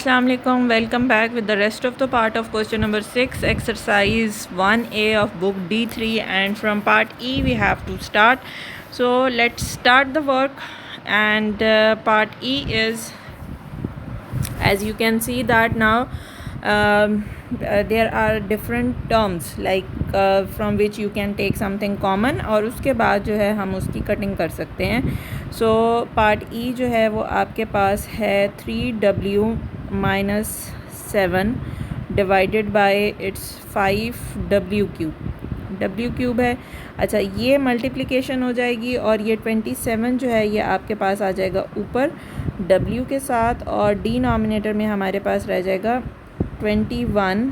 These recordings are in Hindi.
Assalamu alaikum. Welcome back with the rest of the part of question number 6, exercise 1A of book D3, and from part E we have to start. So let's start the work. And part E is, as you can see that now there are different terms like from which you can take something common और उसके बाद जो है हम उसकी कटिंग कर सकते हैं. सो पार्ट ई जो है वो आपके पास है 3w minus 7 divided by it's 5w cube है. अच्छा, ये मल्टीप्लिकेशन हो जाएगी और ये 27 जो है ये आपके पास आ जाएगा ऊपर w के साथ, और डिनोमिनेटर में हमारे पास रह जाएगा 21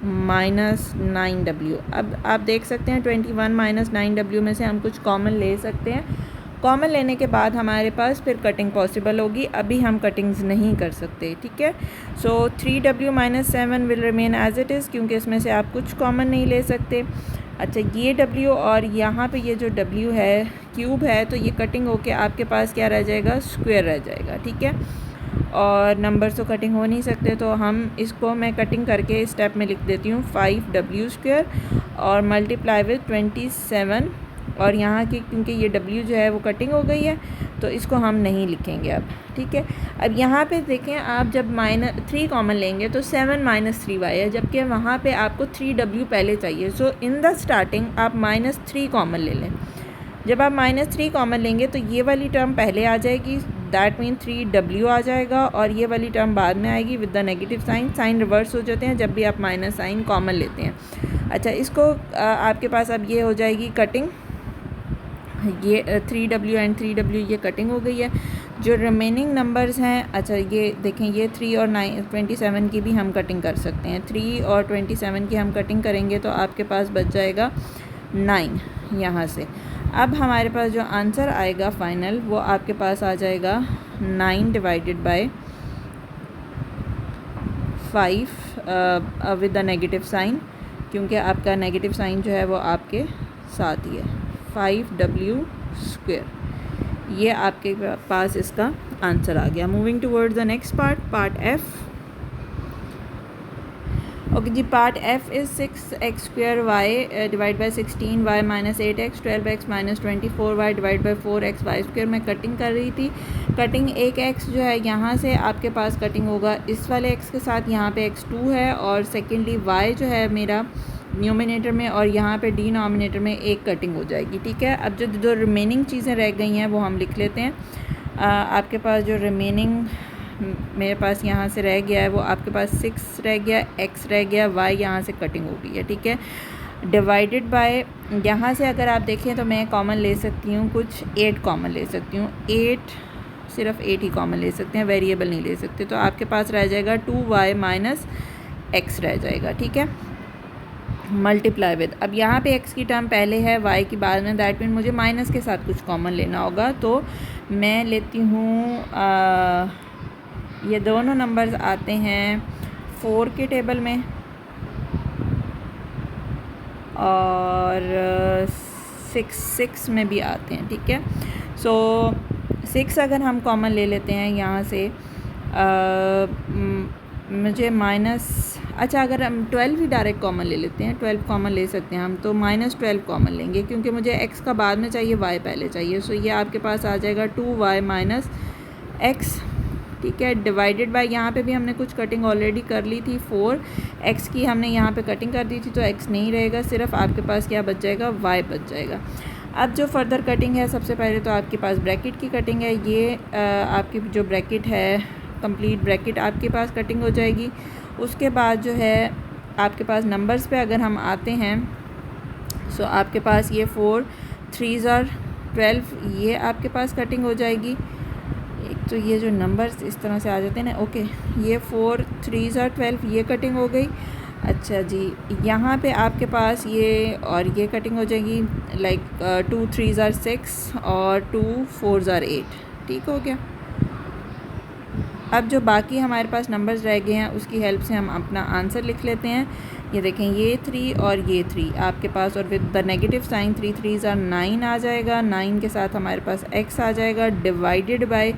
माइनस 9w. अब आप देख सकते हैं 21 माइनस 9w में से हम कुछ कॉमन ले सकते हैं. कॉमन लेने के बाद हमारे पास फिर कटिंग पॉसिबल होगी. अभी हम कटिंग्स नहीं कर सकते, ठीक है. So 3w minus 7 will remain as it is, क्योंकि इसमें से आप कुछ कॉमन नहीं ले सकते. अच्छा, ये w और यहाँ पे ये जो w है क्यूब है, तो ये कटिंग होके आपके पास क्या रह जाएगा, स्क्वायर रह जाएगा, ठीक है. और नंबर तो कटिंग हो नहीं सकते, तो हम इसको मैं कटिंग करके स्टेप में लिख देती हूँ 5w स्क्वायर और मल्टीप्लाई विद 27. और यहाँ की क्योंकि ये w जो है वो कटिंग हो गई है तो इसको हम नहीं लिखेंगे अब, ठीक है. अब यहाँ पे देखें, आप जब -3 कॉमन लेंगे तो 7 माइनस 3y है, जबकि वहाँ पे आपको 3w पहले चाहिए. सो इन द स्टार्टिंग आप -3 कॉमन ले लें. जब आप -3 कॉमन लेंगे तो ये वाली टर्म पहले आ जाएगी, दैट मीन 3w आ जाएगा, और ये वाली टर्म बाद में आएगी with the negative sign reverse हो जाते हैं जब भी आप माइनस साइन कॉमन लेते हैं. अच्छा, इसको आपके पास अब ये हो जाएगी कटिंग. ये 3w एंड 3w ये कटिंग हो गई है. जो रिमेनिंग नंबर्स हैं, अच्छा ये देखें, ये 3 और 27 की भी हम कटिंग कर सकते हैं. 3 और 27 की हम कटिंग करेंगे तो आपके पास बच जाएगा 9 यहाँ से. अब हमारे पास जो आंसर आएगा फाइनल वो आपके पास आ जाएगा 9 divided by 5 with the negative sign, क्योंकि आपका नेगेटिव साइन जो है वो आपके साथ ही है. 5w स्क्वायर, ये आपके पास इसका आंसर आ गया. Moving towards the next part F. Okay जी, part F is 6x square Y divide by 16y minus 8x 12x minus 24y divide by 4x Y square. मैं कटिंग कर रही थी. कटिंग एक x जो है यहाँ से आपके पास कटिंग होगा इस वाले x के साथ, यहाँ पे x2 है, और सेकेंडली y जो है मेरा न्यूमिनेटर में और यहाँ पे डिनोमिनेटर में एक कटिंग हो जाएगी, ठीक है. अब जो रिमेनिंग चीज़ें रह गई हैं वो हम लिख लेते हैं. आपके पास जो रिमेनिंग मेरे पास यहाँ से रह गया है वो आपके पास 6 रह गया, x रह गया, y यहाँ से कटिंग हो गई है, ठीक है. डिवाइडेड बाय, यहाँ से अगर आप देखें तो मैं कॉमन ले सकती हूँ, कुछ 8 कॉमन ले सकती हूँ. 8 सिर्फ 8 ही कॉमन ले सकते हैं, वेरिएबल नहीं ले सकते. तो आपके पास रह जाएगा 2y माइनस x रह जाएगा, ठीक है. मल्टीप्लाई विद, अब यहाँ पे x की टर्म पहले है, y की बाद में, दैट मीन मुझे माइनस के साथ कुछ कॉमन लेना होगा. तो मैं लेती हूँ ये दोनों नंबर्स आते हैं 4 के टेबल में और 6 में भी आते हैं, ठीक है. सो 6 अगर हम कॉमन ले लेते हैं यहाँ से, मुझे माइनस, अच्छा अगर हम 12 ही डायरेक्ट कॉमन ले लेते हैं, 12 कॉमन ले सकते हैं हम, तो -12 कॉमन लेंगे क्योंकि मुझे x का बाद में चाहिए, y पहले चाहिए. सो ये आपके पास आ जाएगा 2y माइनस x, ठीक है. डिवाइडेड बाय, यहाँ पे भी हमने कुछ कटिंग ऑलरेडी कर ली थी, 4x की हमने यहाँ पे कटिंग कर दी थी, तो x नहीं रहेगा, सिर्फ आपके पास क्या बच जाएगा, y बच जाएगा. अब जो फर्दर कटिंग है, सबसे पहले तो आपके पास ब्रैकेट की कटिंग है. ये आपकी जो ब्रैकेट है, कंप्लीट ब्रैकेट आपके पास कटिंग हो जाएगी. उसके बाद जो है आपके पास नंबर्स पे अगर हम आते हैं, सो आपके पास ये 4 3s are 12, ये आपके पास कटिंग हो जाएगी. एक तो ये जो नंबर्स इस तरह से आ जाते हैं ना, ओके, ये 4 3s are 12, ये कटिंग हो गई. अच्छा जी, यहाँ पे आपके पास ये और ये कटिंग हो जाएगी, लाइक 2 3s are 6 और 2 4s are 8, ठीक हो गया. अब जो बाकी हमारे पास नंबर्स रह गए हैं उसकी हेल्प से हम अपना आंसर लिख लेते हैं. ये देखें, ये 3 और ये 3 आपके पास, और with the negative sign 3 3s are 9 आ जाएगा. 9 के साथ हमारे पास x आ जाएगा, डिवाइडेड बाय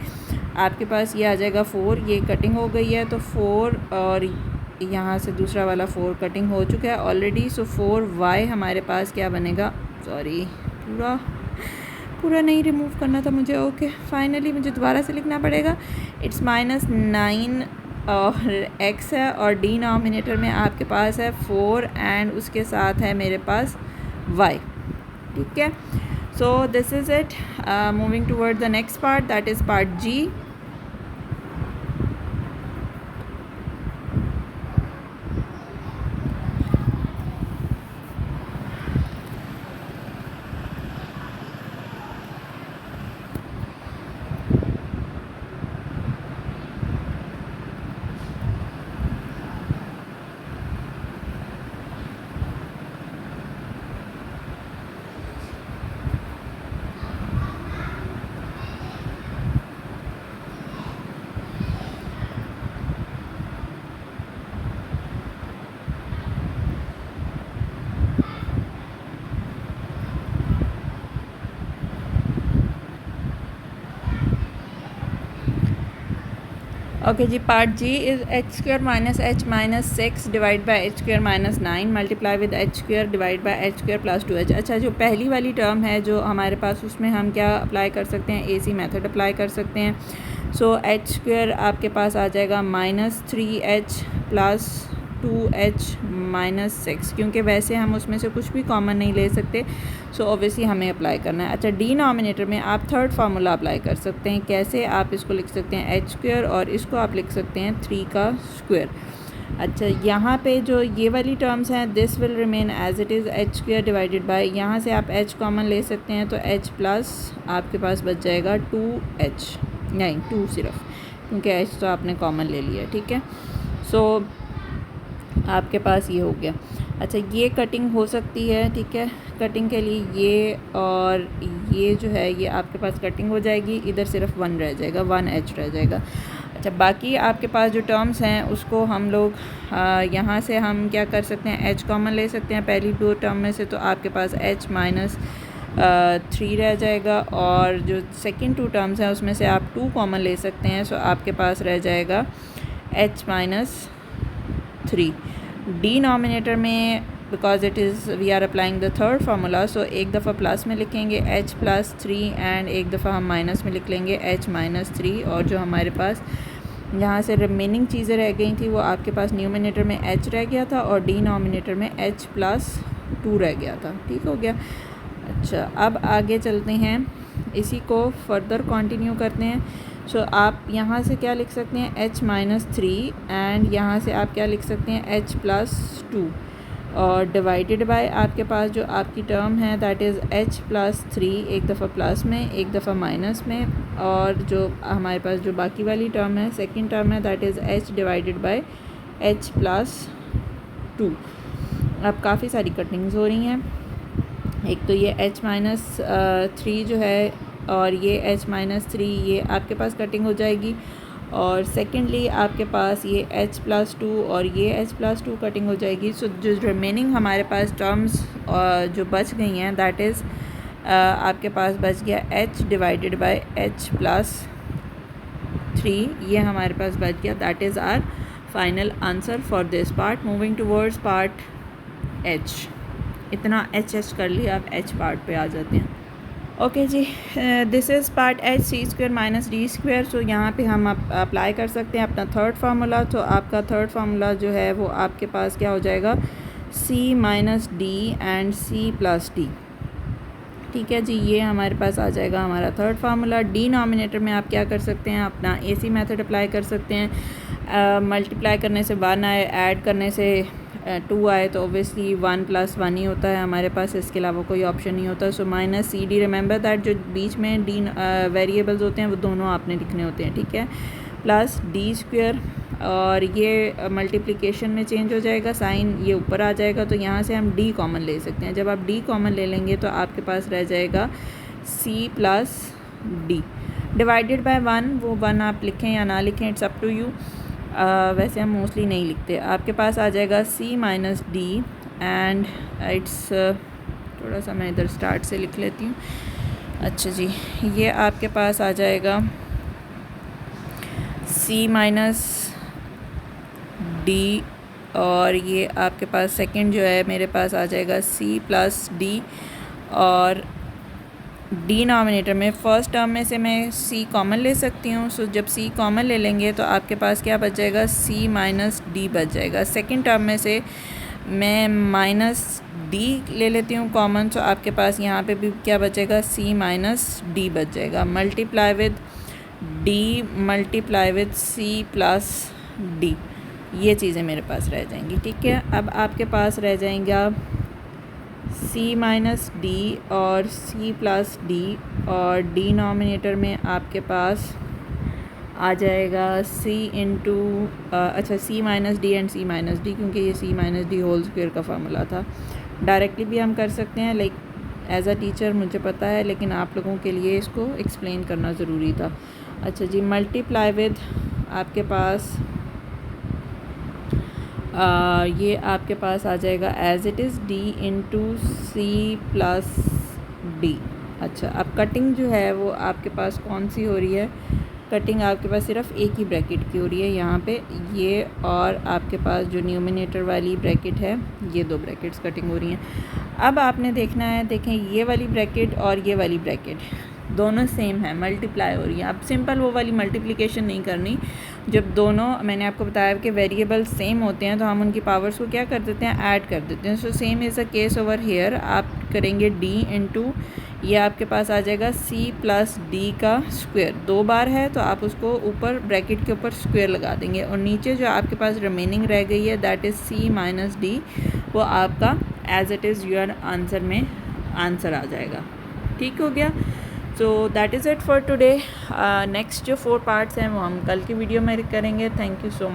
आपके पास ये आ जाएगा 4, ये कटिंग हो गई है तो 4 और यहाँ से दूसरा वाला 4 कटिंग हो चुका है ऑलरेडी। सो 4y हमारे पास क्या बनेगा, सॉरी पूरा नहीं रिमूव करना था मुझे। ओके फाइनली मुझे दोबारा से लिखना पड़ेगा। इट्स -9 और x है और डिनोमिनेटर में आपके पास है 4 एंड उसके साथ है मेरे पास y। ठीक है, so this is it. Moving toward the next part, that is part G. Okay जी, part G is h² - h - 6 divide by h² - 9 multiply with h² divide by h² + 2h। अच्छा, जो पहली वाली टर्म है जो हमारे पास, उसमें हम क्या अप्लाई कर सकते हैं, AC मेथड अप्लाई कर सकते हैं। सो h² आपके पास आ जाएगा -3h + 2h - 6, क्योंकि वैसे हम उसमें से कुछ भी कॉमन नहीं ले सकते, सो ऑब्वियसली हमें अप्लाई करना है। अच्छा, डिनोमिनेटर में आप थर्ड फार्मूला अप्लाई कर सकते हैं। कैसे, आप इसको लिख सकते हैं h² और इसको आप लिख सकते हैं 3 का स्क्वायर। अच्छा, यहाँ पे जो ये वाली टर्म्स हैं, this will remain as it is h² divided by, यहाँ से आप h कॉमन ले सकते हैं तो h प्लस आपके पास बच जाएगा 2h, नहीं 2 सिर्फ, क्योंकि h तो आपने कॉमन ले लिया। ठीक है, सो आपके पास ये हो गया। अच्छा, ये कटिंग हो सकती है। ठीक है, कटिंग के लिए ये और ये जो है ये आपके पास कटिंग हो जाएगी, इधर सिर्फ 1 रह जाएगा, 1h रह जाएगा। अच्छा, बाकी आपके पास जो टर्म्स हैं उसको हम लोग यहाँ से हम क्या कर सकते हैं, h कॉमन ले सकते हैं पहली 2 टर्म में से, तो आपके पास h - 3 रह जाएगा, और जो सेकंड 2 टर्म्स हैं उसमें से आप 2 कॉमन ले सकते हैं, सो आपके पास रह जाएगा h - 3। डिनोमिनेटर में because it is we are applying the third formula, so एक दफ़ा प्लस में लिखेंगे h + 3 एंड एक दफ़ा हम माइनस में लिख लेंगे h - 3, और जो हमारे पास यहाँ से रिमेनिंग चीज़ें रह गई थी वो आपके पास न्यूमिनेटर में h रह गया था और डिनोमिनेटर में h + 2 रह गया था। ठीक हो गया। अच्छा, अब आगे चलते हैं, इसी को फर्दर कंटिन्यू करते हैं। सो आप यहाँ से क्या लिख सकते हैं, h - 3 एंड यहाँ से आप क्या लिख सकते हैं, h + 2, और डिवाइडेड बाय आपके पास जो आपकी टर्म है दैट इज़ h + 3, एक दफ़ा प्लस में एक दफ़ा माइनस में, और जो हमारे पास जो बाकी वाली टर्म है सेकंड टर्म है that is h divided by h + 2। अब काफ़ी सारी कटिंग्स हो रही हैं। एक तो ये h - 3 जो है और ये h - 3 ये आपके पास कटिंग हो जाएगी, और सेकेंडली आपके पास ये h + 2 और ये h + 2 कटिंग हो जाएगी। सो जो रिमेनिंग हमारे पास टर्म्स जो बच गई हैं दैट इज़ आपके पास बच गया h डिवाइडेड बाय h + 3, ये हमारे पास बच गया। That is our final answer for this part. Moving towards part h, इतना h कर लिया, अब h पार्ट पे आ जाते हैं। ओके जी, this is part h, c² - d²। सो यहाँ पे हम अप्लाई कर सकते हैं अपना थर्ड फार्मूला। तो आपका थर्ड फार्मूला जो है वो आपके पास क्या हो जाएगा, c - d and c + d। ठीक है जी, ये हमारे पास आ जाएगा हमारा थर्ड फार्मूला। डिनोमिनेटर में आप क्या कर सकते हैं, अपना AC मेथड अप्लाई कर सकते हैं। मल्टीप्लाई करने से 1 आए, ऐड करने से 2 आए, तो ओबियसली 1 + 1 ही होता है हमारे पास, इसके अलावा कोई ऑप्शन नहीं होता। सो -CD, रिमेंबर दैट जो बीच में वेरिएबल्स होते हैं वो दोनों आपने लिखने होते हैं। ठीक है, प्लस d², और ये मल्टीप्लिकेशन में चेंज हो जाएगा, साइन ये ऊपर आ जाएगा, तो यहाँ से हम d कॉमन ले सकते हैं। जब आप d कॉमन ले लेंगे तो आपके पास रह जाएगा c + d डिवाइडेड बाय 1। वो 1 आप लिखें या ना लिखें, इट्स अप टू यू। वैसे हम मोस्टली नहीं लिखते। आपके पास आ जाएगा c - d एंड इट्स, थोड़ा सा मैं इधर स्टार्ट से लिख लेती हूँ। अच्छा जी, ये आपके पास आ जाएगा सी माइनस डी, और ये आपके पास सेकंड जो है मेरे पास आ जाएगा सी प्लस डी, और डिनोमिनेटर में फर्स्ट टर्म में से मैं सी कॉमन ले सकती हूँ। सो जब सी कॉमन ले लेंगे तो आपके पास क्या बच जाएगा, सी माइनस डी बच जाएगा। सेकंड टर्म में से मैं माइनस डी ले लेती हूँ कॉमन, तो आपके पास यहाँ पे भी क्या बचेगा, सी माइनस डी बच जाएगा। Multiply with D multiply with C plus D, ये चीज़ें मेरे पास रह जाएंगी। ठीक है, अब आपके पास रह जाएगा सी माइनस डी और सी प्लस डी, और डिनोमिनेटर में आपके पास आ जाएगा सी इंटू अच्छा C minus D and C minus D, क्योंकि ये C minus D whole square का फार्मूला था। डायरेक्टली भी हम कर सकते हैं, लाइक एज अ टीचर मुझे पता है, लेकिन आप लोगों के लिए इसको एक्सप्लेन करना ज़रूरी था। अच्छा जी, मल्टीप्लाई विद आपके पास ये आपके पास आ जाएगा as it is D into C plus D. अच्छा, अब कटिंग जो है वो आपके पास कौन सी हो रही है, कटिंग आपके पास सिर्फ एक ही ब्रैकेट की हो रही है यहाँ पे, ये और आपके पास जो न्यूमिनेटर वाली ब्रैकेट है, ये दो ब्रैकेट्स कटिंग हो रही हैं। अब आपने देखना है, देखें ये वाली ब्रैकेट और ये वाली ब्रैकेट दोनों सेम है, मल्टीप्लाई हो रही है। अब सिंपल वो वाली मल्टीप्लिकेशन नहीं करनी, जब दोनों, मैंने आपको बताया कि वेरिएबल सेम होते हैं तो हम उनकी पावर्स को क्या कर देते हैं, ऐड कर देते हैं। So same is a case over here, आप करेंगे डी इंटू, ये आपके पास आ जाएगा सी प्लस डी का स्क्वायर, दो बार है तो आप उसको ऊपर ब्रैकेट के ऊपर स्क्वायर लगा देंगे, और नीचे जो आपके पास रिमेनिंग रह गई है that is C minus D, वो आपका as it is your answer में आंसर आ जाएगा। ठीक हो गया। So that is it for today. Next जो 4 पार्ट्स हैं वो हम कल की वीडियो में करेंगे। Thank you so much.